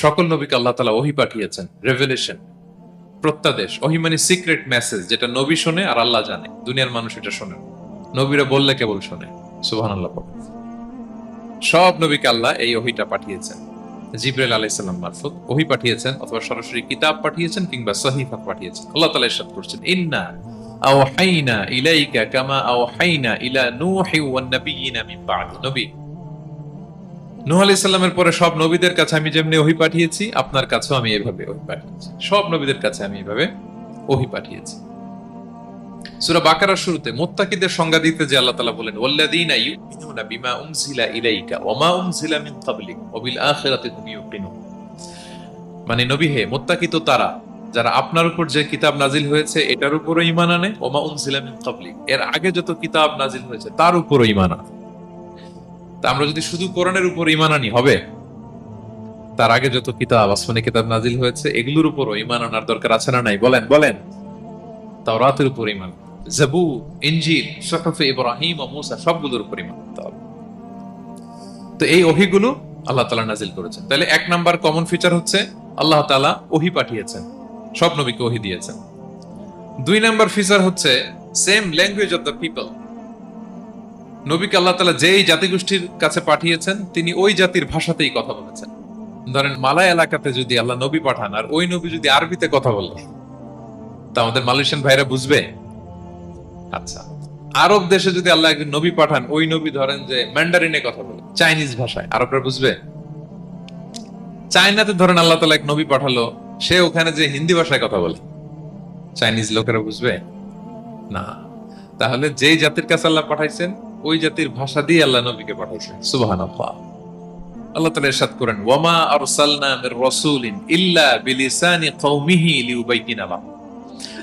সকল নবীকে আল্লাহ তাআলা ওহী পাঠিয়েছেন, রেভেলেশন, প্রত্যাদেশ। ওহী মানে সিক্রেট মেসেজ, যেটা নবী শোনে আর আল্লাহ জানে, দুনিয়ার মানুষ এটা শোনে না। নবীরা বললে কেবল শোনে। সুবহানাল্লাহ। সব নবীকে আল্লাহ এই ওহীটা পাঠিয়েছেন। জিবরাইল আলাইহিস সালাম মারফত ওহী পাঠিয়েছেন, অথবা সরাসরি কিতাব পাঠিয়েছেন, কিংবা সহিফা পাঠিয়েছেন। আল্লাহ তাআলা ইরশাদ করছেন, ইন্না আওহাইনা ইলাইকা কামা আওহাইনা ইলা নূহি ওয়ান নাবিয়িনা মিন বা'দি। নবী নূহ আলাইহিস সালামের পরে সব নবীদের কাছে আমি যেমনি ওহী পাঠিয়েছি, আপনার কাছেও আমি এভাবে ওহী পাঠিয়েছি। সব নবীদের কাছে আমি এভাবে ওহী পাঠিয়েছি। সূরা বাকারার শুরুতে মুত্তাকিদের সংজ্ঞা দিতে যে আল্লাহ তাআলা বলেন, ওয়াল্লাযীনা ইউমিনুনা বিমা উনজিলা ইলাইকা ওয়া মা উনজিলা মিন ক্বাবলিক ওয়া বিল আখিরাতি হুম ইউকিনুন। মানে নবী হে, মুত্তাকি তো তারা যারা আপনার উপর যে কিতাব নাজিল হয়েছে এটার উপরও ঈমান আনে, ওয়া মা উনজিলা মিন ক্বাবলিক, এর আগে যত কিতাব নাজিল হয়েছে তার উপরও ঈমান আনে। তা আমরা যদি শুধু কোরআনের উপর ঈমান আনি হবে? তার আগে যত কিতাব, আসমানি কিতাব নাজিল হয়েছে এগুলোর উপরও ঈমান আনার দরকার আছে না নাই? বলেন বলেন। তাওরাতের উপর ঈমান, জাবুর, ইনজিল, সুহুফে ইব্রাহিম ও মূসা, সবগুলোর উপর ঈমান আনতে হবে। তো এই ওহীগুলো আল্লাহ তাআলা নাজিল করেছেন। তাহলে এক নাম্বার কমন ফিচার হচ্ছে আল্লাহ তাআলা ওহী পাঠিয়েছেন, সব নবীকে ওহী দিয়েছেন। দুই নাম্বার ফিচার হচ্ছে same language of the people. নবীকে আল্লাহ তাআলা যেই জাতিগোষ্ঠীর কাছে পাঠিয়েছেন তিনি ওই জাতির ভাষাতেই কথা বলেছেন। ধরেন মালয় এলাকাতে যদি আল্লাহ নবী পাঠান আর ওই নবী যদি আরবিতে কথা বলে, তা আমাদের মালয়েশিয়ান ভাইরা বুঝবে? আচ্ছা, আরব দেশে যদি আল্লাহ একজন নবী পাঠান, ওই নবী ধরেন যে ম্যান্ডারিনে কথা বলে, চাইনিজ ভাষায়, আরবরা বুঝবে? চায়নাতে ধরেন আল্লাহ তাআলা এক নবী পাঠালো, সে ওখানে যে হিন্দি ভাষায় কথা বলে, চাইনিজ লোকেরা বুঝবে না। তাহলে যেই জাতির কাছে আল্লাহ পাঠাইছেন ওই জাতির ভাষা দিয়ে আল্লাহ নবীকে পাঠাইছেন। সুবহানাল্লাহ। আল্লাহ তাআলা ইরশাদ করেন, ওয়ামা আরসালনা মির রাসূলিন ইল্লা বিলিসানি কওমিহি লিউবাইয়িনা লাহুম।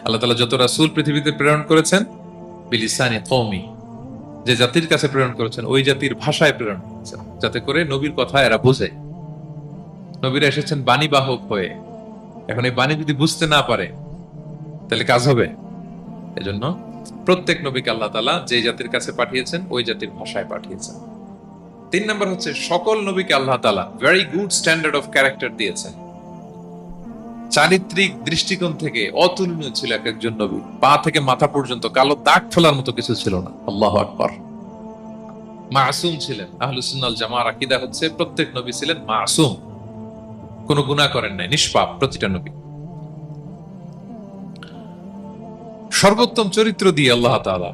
আল্লাহ তাআলা যত রাসূল পৃথিবীতে প্রেরণ করেছেন, বিলিসানি কওমি, যে জাতির কাছে প্রেরণ করেছেন ওই জাতির ভাষায় প্রেরণ করেছেন, যাতে করে নবীর কথা এরা বুঝে। নবীরা এসেছেন বাণী বাহক হয়ে, এখন এই বাণী যদি বুঝতে না পারে তাহলে কাজ হবে? এজন্য প্রত্যেক নবীকে আল্লাহ তাআলা যে জাতির কাছে পাঠিয়েছেন ওই জাতির ভাষায় পাঠিয়েছেন। তিন নাম্বার হচ্ছে সকল নবীকে আল্লাহ তাআলা very good standard of character দিয়েছেন। চারিত্রিক দৃষ্টিকোণ থেকে অতুলনীয় ছিল এক একজন নবী। পা থেকে মাথা পর্যন্ত কালো দাগ ফেলার মতো কিছু ছিল না। আল্লাহু আকবার। মাসুম ছিলেন। আহলুস সুন্নাহ ওয়াল জামাআর আকীদা হচ্ছে প্রত্যেক নবী ছিলেন মাসুম, কোনো গুনাহ করেন নাই, নিষ্পাপ প্রতিটা নবী। সর্বোত্তম চরিত্র দিয়ে আল্লাহ তাআলা,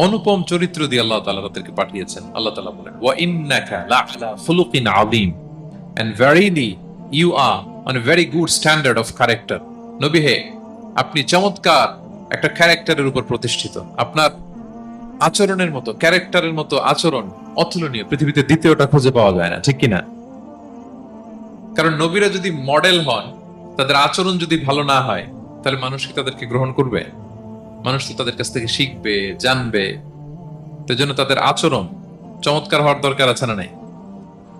অনুপম চরিত্র দিয়ে আল্লাহ তাআলা তাদেরকে পাঠিয়েছেন। আল্লাহ তাআলা বলেন, ওয়া ইন্নাকা লাআলা খুলুকিন আযীম, and verily you are on a very good standard of character. নবী হে, আপনি চমৎকার একটা ক্যারেক্টারের উপর প্রতিষ্ঠিত। আপনার আচরণের মতো, ক্যারেক্টারের মতো আচরণ অতুলনীয়, পৃথিবীতে দ্বিতীয়টা খুঁজে পাওয়া যায় না, ঠিক কিনা? কারণ নবীরা যদি মডেল হন, তাদের আচরণ যদি ভালো না হয়, তাহলে মানুষ কি তাদেরকে গ্রহণ করবে? মানুষ তো তাদের কাছ থেকে শিখবে, জানবে। তার জন্য তাদের আচরণ চমৎকার হওয়ার দরকার আছে না নাই?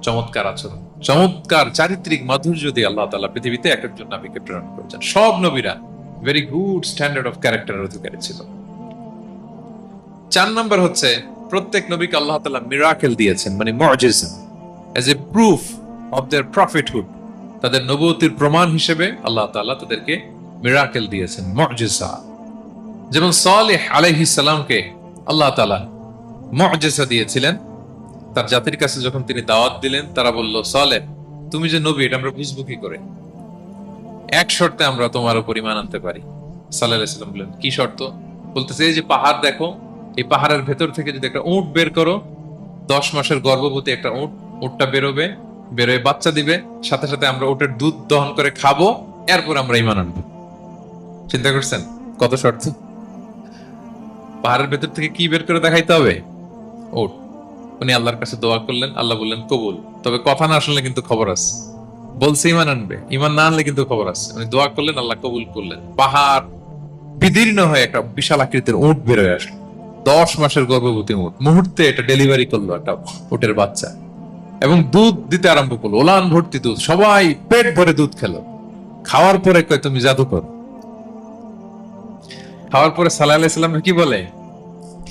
চমৎকার আচরণ, চমৎকার চারিত্রিক মাধুর্য দিয়ে আল্লাহ তাআলা পৃথিবীতে এক একজন নবীকে প্রেরণ করেছেন। সব নবীরা ভেরি গুড স্ট্যান্ডার্ড অফ ক্যারেক্টারের অধিকারী ছিল। চার নাম্বার হচ্ছে প্রত্যেক নবীকে আল্লাহ তাআলা মিরাকেল দিয়েছেন, মানে মুআজিজা, as a proof of their prophethood. তাদের নবুয়তির প্রমাণ হিসেবে আল্লাহ তাআলা তাদেরকে মিরাকেল দিয়েছেন, মুআজিজা। যেমন সালেহ আলাইহিস সালামকে আল্লাহ তাআলা মুআজিজা দিয়েছিলেন। তার জাতির কাছে যখন তিনি দাওয়াত দিলেন, তারা বলল, সালেহ তুমি যে নবী এটা আমরা বুঝবো কি করে? এক শর্তে আমরা তোমার উপর ঈমান আনতে পারি। সালেহ আলাইহিস সালাম বললেন, কি শর্ত? বলতেছে, এই যে পাহাড় দেখো, এই পাহাড়ের ভেতর থেকে যদি একটা উট বের করো, 10 মাসের গর্ভবতী একটা উট, উটটা বেরোবে, বেরোয় বাচ্চা দিবে, সাথে সাথে আমরা উটের দুধ দহন করে খাবো, এরপর আমরা ঈমান আনবো। চিন্তা করছেন কত শর্ত? পাহাড়ের ভেতর থেকে কি বের করে দেখাইতে হবে? উট। উনি আল্লাহর কাছে দোয়া করলেন, আল্লাহ বললেন কবুল, তবে কথা না শুনলে কিন্তু খবর আছে। বলছে ঈমান আনবে, ঈমান না আনলে কিন্তু খবর আছে। উনি দোয়া করলেন, আল্লাহ কবুল করলেন। পাহাড় বিদীর্ণ হয়ে একটা বিশাল আকৃতির উট বের হয়ে আসলো, 10 মাসের গর্ভবতী উট। মুহূর্তে এটা ডেলিভারি করলো একটা উটের বাচ্চা, এবং দুধ দিতে আরম্ভ করলো, ওলান ভর্তি দুধ। সবাই পেট ভরে দুধ খেলো। খাওয়ার পরে কয়, তুমি জাদুকর। খাওয়ার পরে সালেহ আলাইহিস সালাম কি বলে?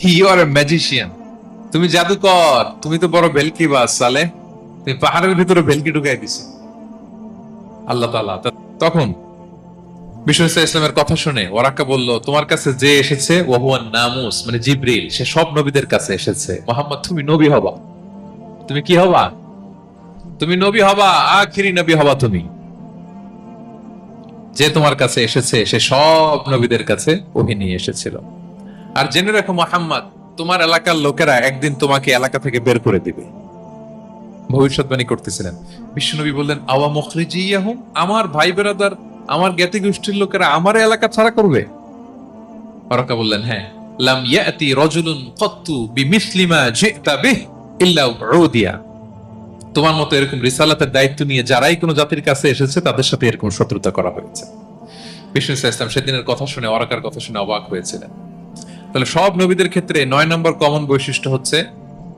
ইউ আর এ ম্যাজিশিয়ান, তুমি জাদুকর, তুমি তো বড় ভেলকিবাজ সালেহ, তুমি পাহাড়ের ভিতরে ভেলকি ঢুকাই দিছো। আল্লাহ তাআলা। তখন বিষ্ণু ইসলামের কথা শুনে ওরাকা বলল, তোমার কাছে যে এসেছে ওহুয়ান নামুস, মানে জিবরিল, সে সব নবীদের কাছে এসেছে। মোহাম্মদ, তুমি নবী হবা। তুমি কি হবা? তুমি নবী হবা, আখিরি নবী হবা তুমি। যে তোমার কাছে এসেছে সে সব নবীদের কাছে ওহী নিয়ে এসেছিল। আর জেনে রাখো মোহাম্মদ, তোমার এলাকার লোকেরা একদিন তোমাকে এলাকা থেকে বের করে দিবে। ভবিষ্যৎবাণী করতেছিলেন। বিশ্বনবী বললেন, আওয়া মুখরিজিয়াহুম, আমার ভাই বেরাদার, আমার জ্ঞাতি গোষ্ঠীর লোকেরা আমার এলাকা ছাড়া করবে? ওরাকা বললেন, হ্যাঁ। লাম ইয়াতি রাজুলুন ক্বাত্তু বিমিসলি মা জিতা বিহি ইল্লা উদিয়া। তোমার মতো এরকম রিসালাতের দায়িত্ব নিয়ে যারাই কোনো জাতির কাছে এসেছে তাদের সাথে এরকম শত্রুতা করা হয়েছে। বিষ্ণু ইসলাম সেদিনের কথা শুনে, ওরাকার কথা শুনে অবাক হয়েছিলেন। তাহলে সব নবীদের ক্ষেত্রে 9 নম্বর কমন বৈশিষ্ট্য হচ্ছে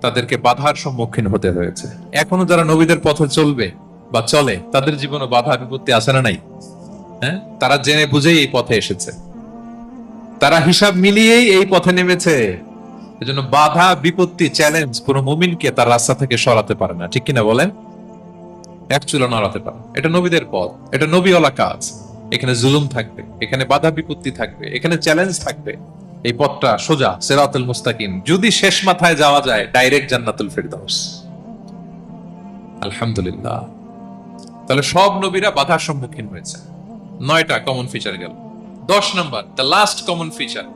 তাদেরকে বাধার সম্মুখীন হতে হয়েছে। এখনো যারা নবীদের পথে চলবে বা চলে, তাদের জীবনে বাধা বিপত্তি আছে না নাই? হ্যাঁ, তারা জেনে বুঝেই এই পথে এসেছে, তারা হিসাব মিলিয়েই এই পথে নেমেছে। এজন্য বাধা বিপত্তি চ্যালেঞ্জ কোন মুমিনকে তার রাস্তা থেকে সরাতে পারে না, ঠিক কিনা বলেন? এক চুলো নড়াতে পারে। এটা নবীদের পথ, এটা নবীওয়ালা কাজ। এখানে জুলুম থাকবে, এখানে বাধা বিপত্তি থাকবে, এখানে চ্যালেঞ্জ থাকবে। এই পথটা সোজা, সিরাতুল মুস্তাকিম। যদি শেষ মাথায় যাওয়া যায়, ডাইরেক্ট জান্নাতুল ফিরদাউস। আলহামদুলিল্লাহ। তাহলে সব নবীরা বাধার সম্মুখীন হয়েছে। 9টা কমন ফিচার গেল। 10 নম্বর, দ্য লাস্ট কমন ফিচার,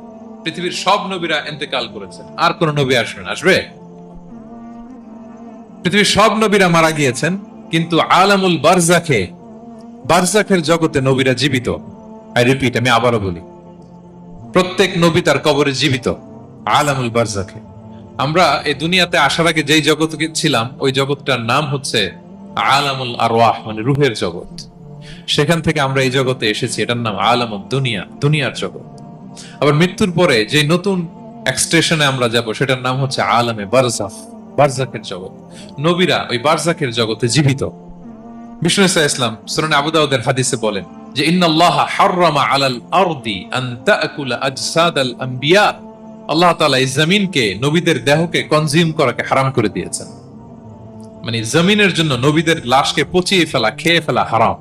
পৃথিবীর সব নবীরা ইন্তেকাল করেছেন, আর কোন নবী আসবেন? আসবে? পৃথিবীর সব নবীরা মারা গিয়েছেন, কিন্তু আলামুল বারজাখে, বারজাখের জগতে নবীরা জীবিত। আই রিপিট, আমি আবারও বলি, প্রত্যেক নবী তার কবরে জীবিত আলামুল বারজাখে। আমরা এই দুনিয়াতে আসার আগে যেই জগতে ছিলাম, ওই জগৎটার নাম হচ্ছে আলামুল আরওয়াহ, মানে রুহের জগৎ। সেখান থেকে আমরা এই জগতে এসেছি, এটার নাম আলামুদ দুনিয়া, দুনিয়ার জগৎ। আবার মৃত্যুর পরে যে নতুন এক্সটেশনে আমরা যাব, সেটার নাম হচ্ছে আলামে বারজাখ, বারজাখের জগৎ। নবীরা ওই বারজাখের জগতে জীবিত। বিষ্ণু ইসলাম সুনানে আবু দাউদের হাদিসে বলেন যে, ইন্নাল্লাহা হাররামা আলাল আরদি আন তাকুলা আজসাদাল আম্বিয়া, আল্লাহ তাআলা এই জমিনকে, নবীদের দেহকে কনজিউম করাকে হারাম করে দিয়েছেন। মানে জমিনের জন্য নবীদের লাশকে পচিয়ে ফেলা, খেয়ে ফেলা হারাম।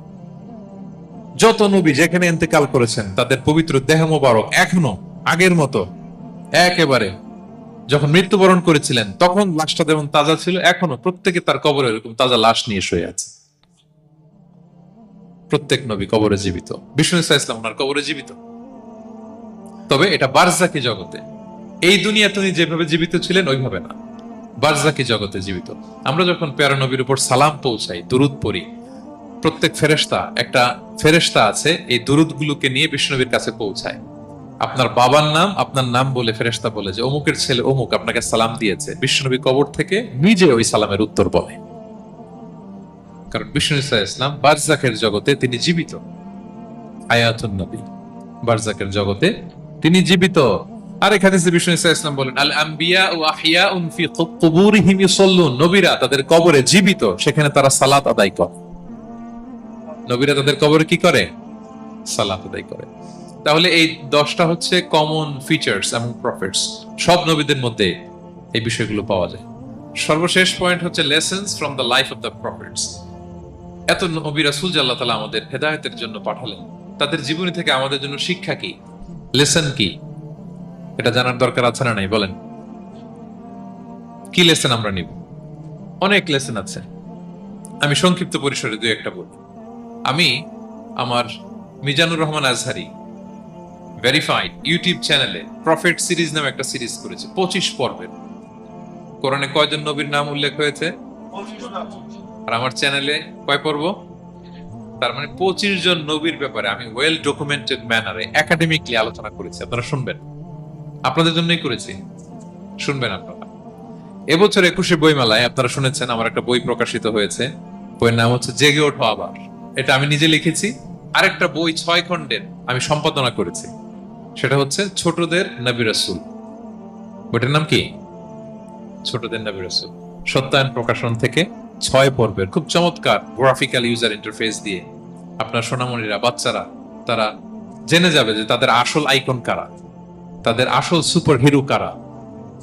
যত নবী যেখানে ইন্তেকাল করেছেন, তাদের পবিত্র দেহ মোবারক এখনো আগের মতো একেবারে, যখন মৃত্যুবরণ করেছিলেন তখন লাশটা যেমন তাজা ছিল, এখনো প্রত্যেকে তার কবরে এরকম তাজা লাশ নিয়ে শুয়ে আছে। প্রত্যেক নবী কবরে জীবিত। বিষ্ণু ইসলাম ওনার কবরে জীবিত। তবে এটা বারজাকি জগতে। এই দুনিয়া তিনি যেভাবে জীবিত ছিলেন ওইভাবে না, বারজাকি জগতে জীবিত। আমরা যখন প্যারা নবীর উপর সালাম পৌঁছাই, দুরুদ পড়ি, প্রত্যেক ফেরেশতা, একটা ফেরেশতা আছে এই দুরুদ গুলোকে নিয়ে বিষ্ণুনবীর কাছে পৌঁছায়। আপনার বাবার নাম, আপনার নাম বলে ফেরেশতা বলে যে অমুকের ছেলে অমুক আপনাকে সালাম দিয়েছে। বিষ্ণুনবী কবর থেকে নিজে ওই সালামের উত্তর বলে, কারণ বিষ্ণু ইসলাম বারজাকের জগতে তিনি জীবিত। হায়াতুন নবী, বারজাকের জগতে তিনি জীবিত। আর এখানে বিষ্ণু ইসলাম বলেন, আল আম্বিয়া ওয়া আহিয়াউন ফি কুবুরিহিম ইউসাল্লুন, নবীরা তাদের কবরে জীবিত, সেখানে তারা সালাত আদায় করে। নবীরা তাদের কবরে কি করে? সালাত আদায় করে। তাহলে এই 10টা হচ্ছে কমন ফিচার্স এবং প্রফিটস। সব নবীদের মধ্যে এই বিষয়গুলো পাওয়া যায়। সর্বশেষ পয়েন্ট হচ্ছে lessons from the life of the profits. এত নবী রাসূল যে আল্লাহ তাআলা আমাদের হেদায়েতের জন্য পাঠালেন, তাদের জীবনী থেকে আমাদের জন্য শিক্ষা কি, লেসন কি, এটা জানার দরকার আছে না নাই? বলেন, কি লেসন আমরা নিব? অনেক লেসন আছে। আমি সংক্ষিপ্ত পরিসরে দুই একটা বলি। আমি আমার মিজানুর রহমান আজহারি ভেরিফাইড ইউটিউব চ্যানেলে প্রফেট সিরিজ নামে একটা সিরিজ করেছি, 25 পর্বের। কোরআনে কয়জন নবীর নাম উল্লেখ হয়েছে? আর আমার চ্যানেলে কয় পর্ব? তার মানে 25 জন নবীর ব্যাপারে আমি ওয়েল ডকুমেন্টেড ম্যানারে একাডেমিকলি আলোচনা করেছি। আপনারা শুনবেন, আপনাদের জন্যই করেছি, শুনবেন আপনারা। এবছর 21শে বইমেলায় আপনারা শুনেছেন আমার একটা বই প্রকাশিত হয়েছে, বইয়ের নাম হচ্ছে জেগে ওঠো আবার। এটা আমি নিজে লিখেছি। আরেকটা বই 6 খণ্ডের আমি সম্পাদনা করেছি, সেটা হচ্ছে ছোটদের নবী রাসূল। বইটার নাম কি? ছোটদের নবী রাসূল। সত্যায়ন প্রকাশন থেকে 6 পর্বের খুব চমৎকার গ্রাফিক্যাল ইউজার ইন্টারফেস দিয়ে আপনার সোনামণিরা, বাচ্চারা, তারা জেনে যাবে যে তাদের আসল আইকন কারা, তাদের আসল সুপার হিরো কারা,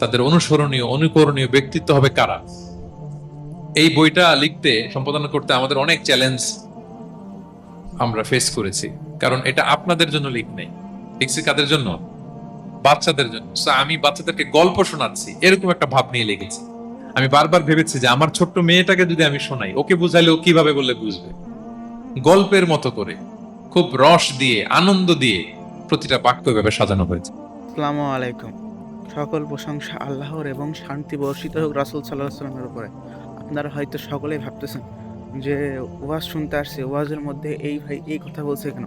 তাদের অনুসরণীয় অনুকরণীয় ব্যক্তিত্ব হবে কারা। এই বইটা লিখতে, সম্পাদনা করতে আমাদের অনেক চ্যালেঞ্জ আমরা ফেস করেছি, কারণ এটা আপনাদের জন্য নেই, লিখছি কাদের জন্য? বাচ্চাদের জন্য। So, আমি বাচ্চাদেরকে গল্প শোনাচ্ছি এরকম একটা ভাব নিয়ে লিখেছি। আমি বারবার ভেবেছি যে আমার ছোট্ট মেয়েটাকে যদি আমি শোনাই, ওকে বুঝাইলে ও কিভাবে বললে বুঝবে। গল্পের মতো করে, খুব রস দিয়ে, আনন্দ দিয়ে প্রতিটা বাক্য এভাবে সাজানো হয়েছে। আসসালামু আলাইকুম। সকল প্রশংসা আল্লাহর এবং শান্তি বর্ষিত হোক রাসূল সাল্লাল্লাহু আলাইহি ওয়াসাল্লামের উপরে। আপনারা হয়তো সকলেই ভাবতেছেন যে ওয়াজ শুনতে আসছে, ওয়াজের মধ্যে এই ভাই এই কথা বলছে কেন?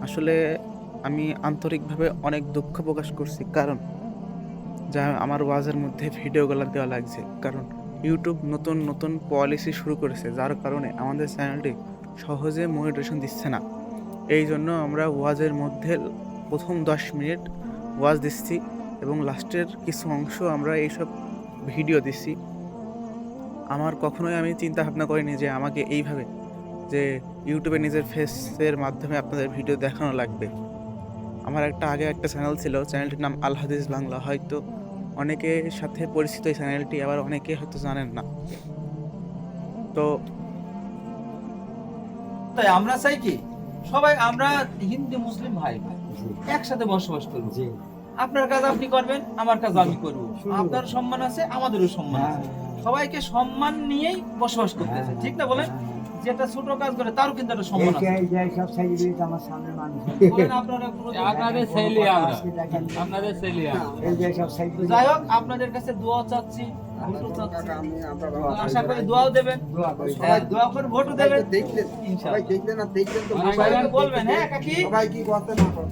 আসলে আমি আন্তরিকভাবে অনেক দুঃখ প্রকাশ করছি, কারণ যা আমার ওয়াজের মধ্যে ভিডিওগুলো দেওয়া লাগছে, কারণ ইউটিউব নতুন নতুন পলিসি শুরু করেছে, যার কারণে আমাদের চ্যানেলটি সহজে মনিটাইজেশন দিচ্ছে না। এই জন্য আমরা ওয়াজের মধ্যে প্রথম 10 মিনিট ওয়াজ দিচ্ছি এবং লাস্টের কিছু অংশ আমরা এইসব ভিডিও দিচ্ছি। কখনোই আমি চিন্তা ভাবনা করিনি যে আমাকে এইভাবে যে ইউটিউবে নিজের ফেসের মাধ্যমে আপনাদের ভিডিও দেখানো লাগবে। আমার আগে একটা চ্যানেল ছিল, চ্যানেলটির নাম আল হাদিস বাংলা। হয়তো অনেকের সাথে পরিচিত এই চ্যানেলটি, আবার অনেকে হয়তো জানেন না। তো তাই আমরা চাই কি সবাই আমরা হিন্দু মুসলিম ভাই একসাথে বসবাস করব। আপনার কাজ আপনি করবেন, আমার কাজ আমি করব। আপনার সম্মান আছে, আমাদেরও সম্মান আছে। সবাইকে সম্মান নিয়েই বসবাস করতেছে, ঠিক না বলেন? যেটা ছোট কাজ করে তারও কিন্তু একটা সম্মান আছে। যাই হোক, আপনাদের কাছে দোয়া চাচ্ছি, আশা করি দোয়াও দেবেন, দোয়া করে ভোটও দেবেন। ইনশাআল্লাহ বলবেন, হ্যাঁ কাকি সবাই কি করতে না করে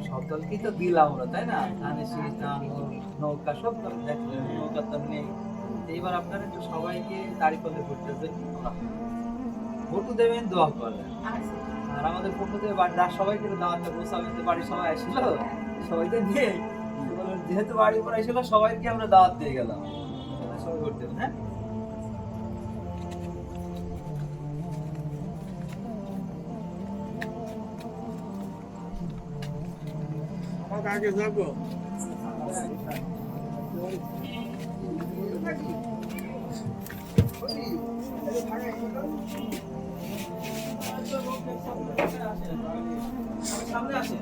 সব দলকেই তো দিলাম আমরা, তাই না? নৌকা সব দল দেখলেন, নৌকা তো নেই। এইবার আপনারা একটু সবাইকে দাঁড়িপাল্লে ঘুরতেছেন, ভোটও দেবেন, দোয়া করবেন। আর আমাদের পক্ষ থেকে সবাইকে দাওয়াতটা পৌঁছাবেন। যে বাড়ির সবাই আসছিল, সবাইকে নিয়ে যেহেতু বাড়ির পর আসছিল, সবাইকে আমরা দাওয়াত দিয়ে গেলাম, সবাই ভোট দেবেন। হ্যাঁ, আগে যাবো। সামনে আসে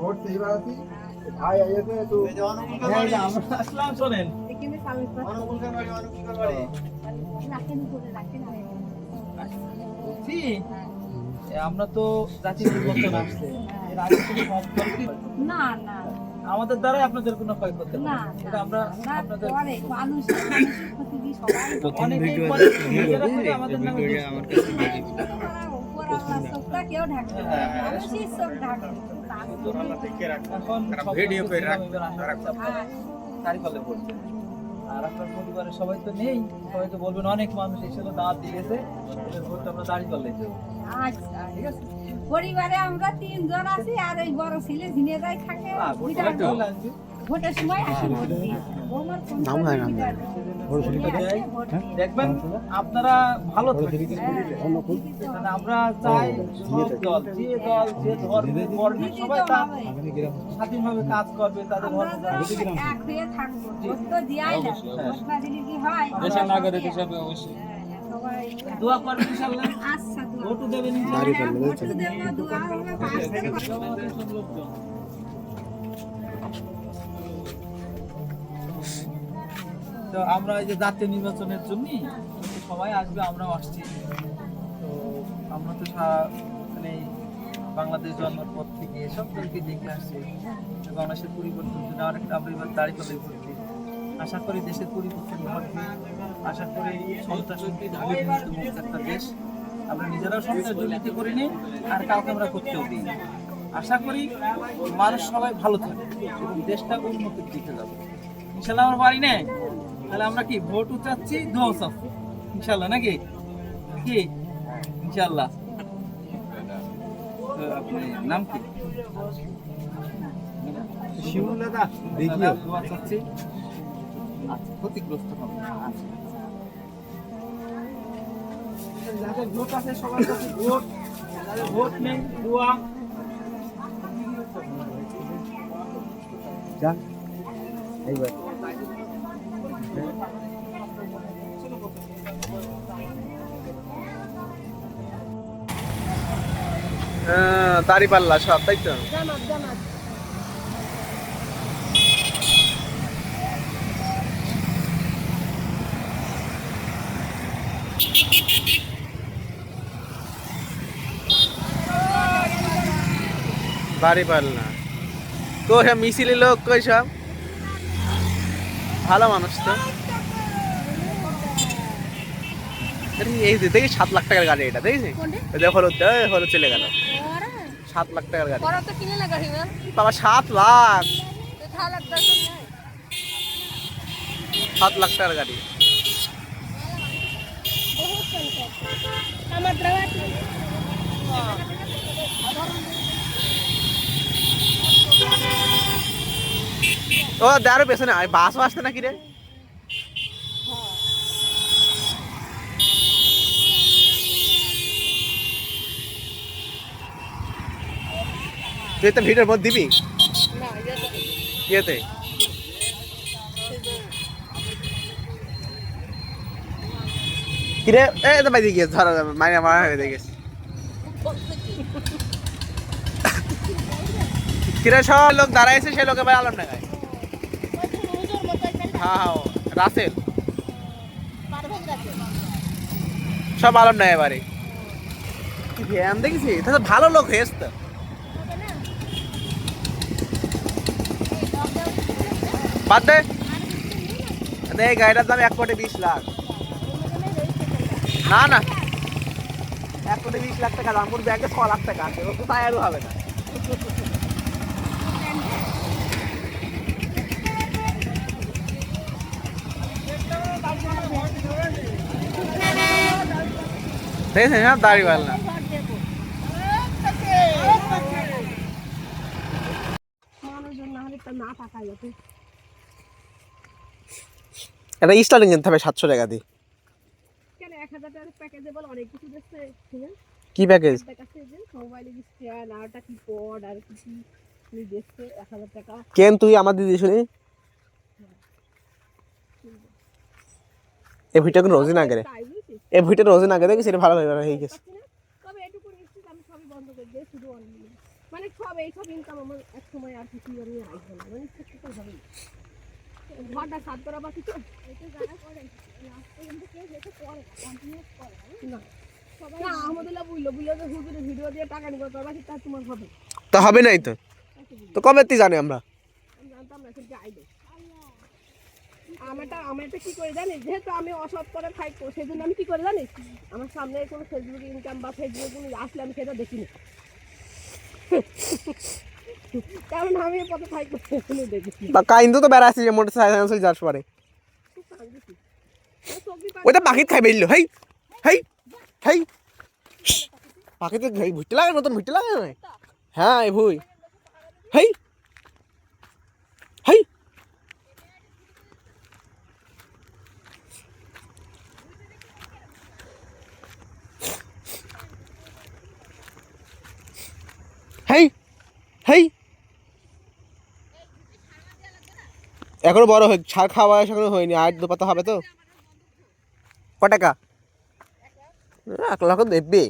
ভোট দিবাতি ভাই আইছে তো আসসালাম। শোনেন, আমরা তো জাতীয় নির্বাচন আসছে, এর আগে কোনো না না আমাদের দ্বারাই আপনাদের কোনো ক্ষয় করতে না, এটা আমরা আপনাদের মানুষের ক্ষতি কি সবাই অনেকেই করে, নিজেরা করে আমাদের নামে দোষ আমার দেয়। কাছে চোখটা কেউ ঢাকবে না, মানুষই চোখ ঢাকে। এখন ভিডিও করে রাখ। দাঁড়িপাল্লে পড়ছে। আর আপনার পরিবারের সবাই তো নেই, সবাই তো বলবেন অনেক মানুষ এসে দাঁত দিয়ে গেছে, এদের ভোটটা আমরা দাঁড়িপাল্লে দেবো। আচ্ছা, ঠিক আছে। পরিবারে আমরা 3 জন আছি, আর এই বড় ছেলে ঝিনেদাই থাকে। ভোটটা বিটার ভালো লাগছে। ভোটের সময় আসি ভোট দিই। ওমার কোন নাম হয় না। দেখবেন আপনারা ভালো থাকবেন। মানে আমরা চাই সব দল, যে ধর্মের বর্ণে সবাই তার স্বাধীনভাবে কাজ করবে, তাদের ধর্ম এক হয়ে থাকবো। ভোট তো দিয়াই না, ভোট না দিলে কি হয়? দেশের নাগরিক হিসেবে অবশ্যই দোয়া করবেন ইনশাআল্লাহ। আচ্ছা, ভোটও দেবেন দাঁড়িয়ে ইনশাআল্লাহ। ফেললে ভোট দেব, দোয়া হবে, পাঁচ থেকে তো আমরা এই যে জাতীয় নির্বাচনের জন্য সবাই আসবে, আমরাও আসছি। তো আমরা তো মানে বাংলাদেশ জন্মের পর থেকে এসব দলকে দেখে আসছি, বাংলাদেশের পরিবর্তন জন্য অনেকটা আমরা এবার দাঁড়িপাল্লে ঘুরছি। আশা করি দেশের পরিবর্তন ঘটবে, আশা করি সন্ত্রাস মুক্ত একটা দেশ। আমরা নিজেরাও সন্ত্রাস দুর্নীতি করিনি, আর কাউকে আমরা করতেও দিই না। আশা করি মানুষ সবাই ভালো থাকবে এবং দেশটা উন্নতির দিকে যাবে ইনশাল্লাহ। আমার বাড়ি নেই, তাহলে আমরা কি ভোটও চাচ্ছি, দোয়াও চাচ্ছি ইনশাল্লাহ, নাকি কি? ইনশাল্লাহ। আপনি নাম কি? শিমুল দাদা দোয়া চাচ্ছি, আচ্ছা, ক্ষতিগ্রস্ত হবে। যাদের ভোট আছে সবার কাছে ভোট, যাদের ভোট নেই দোয়া। যা এইবার দাড়ি পাল্লা সব তাই তো দাড়ি পাল্লা তো সব মিছিলি লোক কই সব ভালো মানুষ তো এই যে দেখি 7 লাখ টাকার গাড়ি এটা দেখেছি হলো চলে গেল 7 লাখ টাকার গাড়ি বাবা 7 লাখ 7 লাখ টাকার গাড়ি ও দাঁড়ো পেছনে বাস আসছে নাকি রে তুই তো ভিডিওর মধ্যে দিবি ইয়েতে কিরে এ তো বাইরে গিয়ে ধরা যাবে মাইনে মারা হয়ে গেছে কিরে সব লোক দাঁড়াইছে সে লোকে ভাই আলম টাকায় হ্যাঁ রাসেল সব আলম নাই এবারে কি ভ্যান দেখেছি তাহলে ভালো লোক হয়েছে তো বাদ দে এই গাড়িটার দাম 1,20,00,000 না না 1,20,00,000 টাকা দাম ওর ব্যাগে 6 লাখ টাকা আছে ও তো তাই আরও হবে না দেখেছেন হ্যাঁ দাড়ি পাল্লা এটা স্টার্টিং কিনতে হবে 700 টাকা দিয়ে কেন 1000 টাকার প্যাকেজে বল অনেক কিছু দিচ্ছে কি প্যাকেজ মোবাইলে স্ক্যান আর টা কি কোড আর কিছু তুমি দিচ্ছে 1000 টাকা কেন তুই আমার দিদি শুনি এই ভিডিও কোন রোজই না করে এই ভিডিও রোজই না করে সেটা ভালো হয়ে হয়ে গেছে তবে এটুকু নিশ্চিত আমি সবই বন্ধ করে দিয়ে শুধু অনলাইন মানে সব এই সব ইনকাম আমার এক সময় আর কিছু আমি রাখবো না মানে ঠিক হবে ঘরটা সাত করা বাকি তো এটা জানা করে লাস্ট পর্যন্ত কেউ যেতে করে কন্টিনিউ করে না সবাই না আমাদের বুঝলো যে হুজুরের ভিডিও দিয়ে টাকা নিব তোর বাকি তা তোমার হবে তো হবে নাই তো তো কবে তুই জানি আমরা জানতাম না কিন্তু আইলো আমারটা কি করে জানিস যেহেতু আমি অসৎ করে থাকবো সেই জন্য আমি কি করে জানিস আমার সামনে কোনো ফেসবুক ইনকাম বা ফেসবুক কোনো আসলে আমি সেটা দেখিনি কারণ আমি পথে থাকবো সেগুলো দেখেছি বা কাইন্দু তো বেড়াচ্ছি যে মোটর সাইকেল যাস পারে ওইটা পাখিত খাই বেরলো হেই হেই হেই পাখিতে ভুট্টে লাগে নতুন ভুট্টে লাগে না হ্যাঁ এই ভুই হেই হেই হেই হেই এখনো বড় হয় ছাড় খাওয়া এখনো হয়নি আর দুপাতা হবে তো ক টাকা 1 লাখ দেবে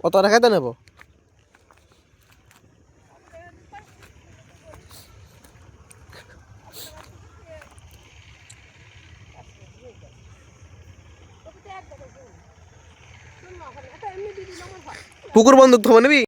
অত টাকায় তো নেবো পুকুর বন্দুক থবো নিবি